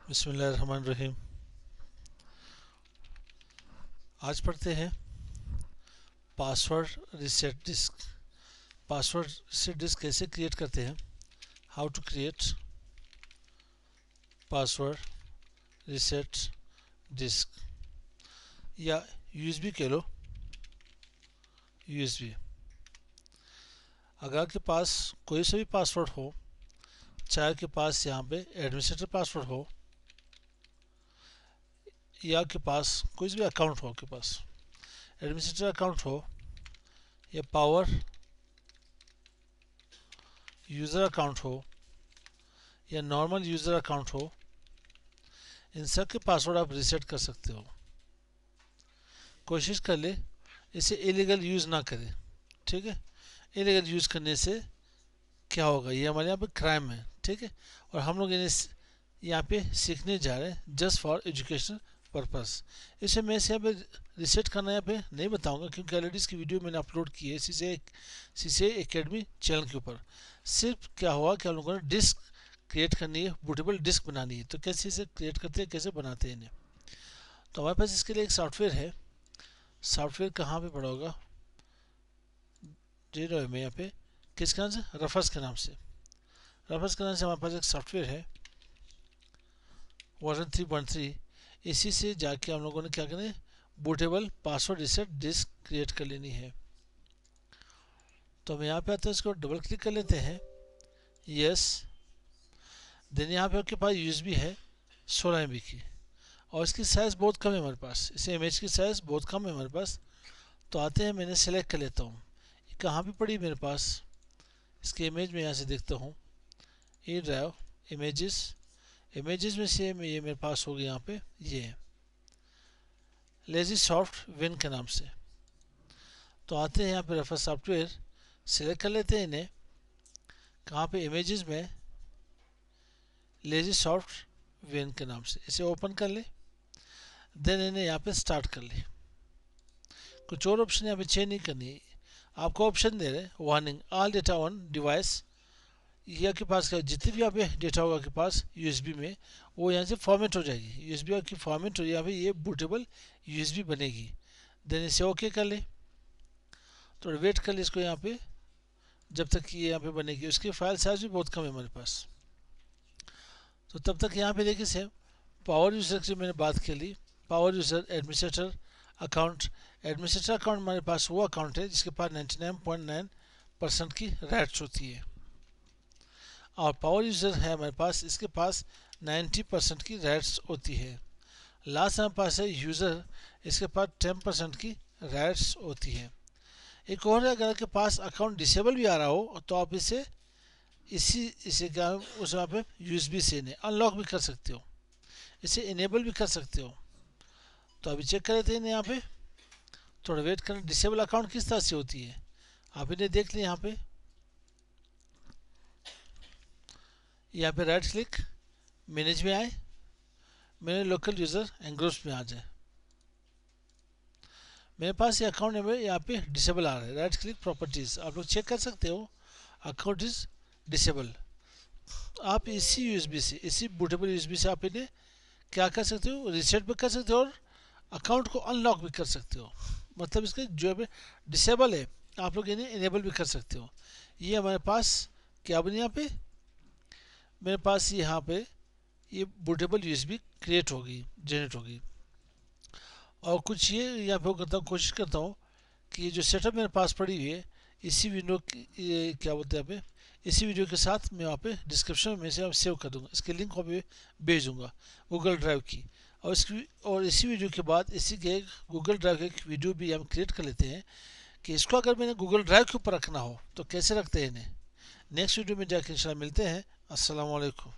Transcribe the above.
बिस्मिल्लाहिर्रहमानिर्रहीम। आज पढ़ते हैं password reset disk. Password reset disk कैसे क्रिएट करते हैं। How to create password reset disk या यूएसबी कह लो। यूएसबी अगर आपके पास कोई सा भी पासवर्ड हो, चाहे आपके पास यहाँ पे एडमिनिस्ट्रेटर पासवर्ड हो या आपके पास कोई भी अकाउंट हो, आपके पास एडमिनिस्ट्रेटर अकाउंट हो या पावर यूज़र अकाउंट हो या नॉर्मल यूज़र अकाउंट हो, इन सब के पासवर्ड आप रिसेट कर सकते हो। कोशिश कर ले इसे इलीगल यूज़ ना करें, ठीक है। इलीगल यूज़ करने से क्या होगा, ये हमारे यहाँ पे क्राइम है, ठीक है। और हम लोग इन्हें यहाँ पे सीखने जा रहे हैं जस्ट फॉर एजुकेशनल पर्पस। इसे मैं इसे यहाँ पे रिसेट करना यहाँ पे नहीं बताऊंगा क्योंकि ऑलरेडी इसकी वीडियो मैंने अपलोड की है सीसे एकेडमी चैनल के ऊपर। सिर्फ क्या हुआ कि हम लोगों ने डिस्क क्रिएट करनी है, बूटेबल डिस्क बनानी है। तो कैसे इसे क्रिएट करते हैं, कैसे बनाते हैं इन्हें। तो हमारे पास इसके लिए एक सॉफ्टवेयर है। सॉफ्टवेयर कहाँ पे पड़ा होगा, दे रहा है मैं यहाँ पे किसके नाम से, रफस के नाम से। रफस के नाम से हमारे पास एक सॉफ्टवेयर है वर्जन 3.3। इसी से जाके हम लोगों ने क्या करना है, bootable password reset disk create कर लेनी है। तो हम यहाँ पे आते हैं, इसको डबल क्लिक कर लेते हैं, यस। देन यहाँ पे आपके पास यूएसबी है 16 MB की और इसकी साइज़ बहुत कम है हमारे पास, इसे इमेज की साइज़ बहुत कम है हमारे पास। तो आते हैं, मैंने सेलेक्ट कर लेता हूँ ये कहाँ पे पड़ी मेरे पास। इसके इमेज में यहाँ से देखता हूँ, ई ड्राइव इमेजेस में से ये मेरे पास होगी यहाँ पे, ये है लेजी सॉफ्ट विन के नाम से। तो आते हैं यहाँ पे रेफर सॉफ्टवेयर, सेलेक्ट कर लेते हैं इन्हें, कहाँ पे इमेजेस में लेजी सॉफ्ट विन के नाम से, इसे ओपन कर ले। देन इन्हें यहाँ पे स्टार्ट कर ले। कुछ और ऑप्शन यहाँ पे चेंज नहीं करनी है, आपको ऑप्शन दे रहे warning all data on device. ये आपके पास का जितने भी यहाँ पे डेटा होगा आपके पास यूएसबी में, वो यहाँ से फॉर्मेट हो जाएगी। यूएसबी की फॉर्मेट हो, यहाँ पे ये बूटेबल यूएसबी बनेगी। देन इसे ओके कर ले, थोड़ा वेट कर ले इसको यहाँ पे जब तक ये यहाँ पे बनेगी। उसकी फाइल साइज भी बहुत कम है हमारे पास। तो तब तक यहाँ पे देखिए से पावर यूज़र से मैंने बात कर ली। Power user administrator account, administrator account हमारे पास वो अकाउंट है जिसके पास 99.9% की राइट्स होती है। और पावर यूज़र है हमारे पास, इसके पास 90% की राइट्स होती है। लास्ट हमारे पास है यूज़र, इसके पास 10% की राइट्स होती है। एक और है, अगर आपके पास अकाउंट डिसेबल भी आ रहा हो तो आप इसे क्या उस वहाँ पे यूएसबी से इन्हें अनलॉक भी कर सकते हो, इसे इनेबल भी कर सकते हो। तो अभी चेक कर लेते हैं यहाँ पे, थोड़ा वेट करें। डिसेबल अकाउंट किस तरह से होती है आप इन्हें देख लें। यहाँ पे राइट क्लिक, मैनेज में आए, मेरे लोकल यूज़र एंड ग्रुप्स में आ जाए। मेरे पास ये अकाउंट है, यहाँ पे डिसेबल आ रहा है। राइट क्लिक प्रॉपर्टीज़, आप लोग चेक कर सकते हो, अकाउंट इज़ डिसेबल। आप इसी यूएसबी से, इसी बूटेबल यूएसबी से आप इन्हें क्या कर सकते हो, रिसेट भी कर सकते हो और अकाउंट को अनलॉक भी कर सकते हो। मतलब इसके जो है डिसेबल है, आप लोग इन्हें इनेबल भी कर सकते हो। ये हमारे पास क्या बनी, यहाँ पे मेरे पास यहाँ पे ये बूटेबल यूएसबी क्रिएट होगी, जनरेट होगी। और कुछ ये यहाँ पे करता हूँ, कोशिश करता हूँ कि ये जो सेटअप मेरे पास पड़ी हुई है, इसी विंडो की ये क्या बोलते हैं यहाँ पे, इसी वीडियो के साथ मैं वहाँ पे डिस्क्रिप्शन में से सेव कर दूँगा, इसके लिंक वहाँ पे भेज दूँगा गूगल ड्राइव की। और इसी वीडियो के बाद इसी के गूगल ड्राइव का एक वीडियो भी हम क्रिएट कर लेते हैं कि इसको अगर मैंने गूगल ड्राइव के ऊपर रखना हो तो कैसे रखते हैं इन्हें। नेक्स्ट वीडियो में जाकर इंशाल्लाह मिलते हैं। अस्सलाम वालेकुम।